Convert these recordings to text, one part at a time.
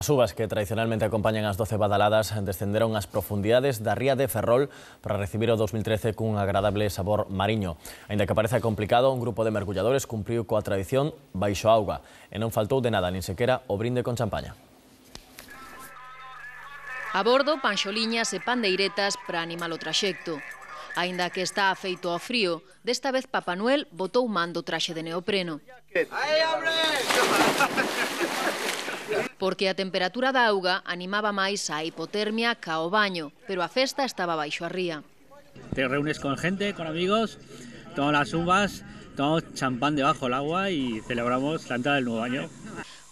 As uvas que tradicionalmente acompañan as 12 badaladas descenderon ás profundidades da ría de Ferrol para recibir o 2013 cun agradable sabor mariño. Aínda que parece complicado, un grupo de mergulladores cumpriu coa tradición baixo auga e non faltou de nada, nin sequera o brinde con champaña. A bordo, panxoliñas e pandeiretas para animar o traxecto. Aínda que está afeito ao frío, desta vez Papá Noel botou man do traxe de neopreno. Porque a temperatura da auga animaba máis a hipotermia ca o baño, pero a festa estaba baixo a ría. Te reúnes con gente, con amigos, tomas las uvas, tomamos champán debajo del agua y celebramos la entrada del nuevo año.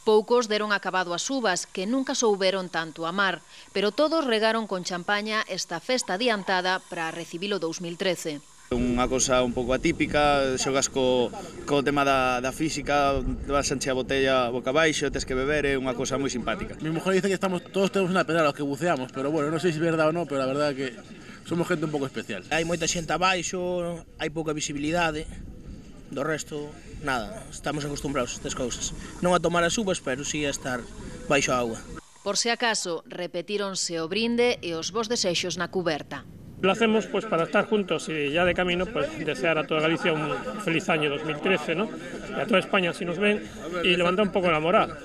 Poucos deron acabado as uvas, que nunca souberon tanto amar, pero todos regaron con champaña esta festa adiantada para recibir o 2013. Unha cosa un pouco atípica, xogas co tema da física, vas a encher a botella boca abaixo, tes que beber, é unha cosa moi simpática. Mi mujer dice que todos tenemos una pedra a los que buceamos, pero bueno, non sei se é verdade ou non, pero a verdade é que somos gente un pouco especial. Hai moita xente abaixo, hai pouca visibilidade, do resto, nada, estamos acostumbrados a estas cousas. Non a tomar as uvas, pero sí a estar baixo a auga. Por se acaso, repetíronse o brinde e os bos desexos na cuberta. Lo hacemos pues para estar juntos y ya de camino pues desear a toda Galicia un feliz año 2013, ¿no? Y a toda España si nos ven y levantar un poco la moral.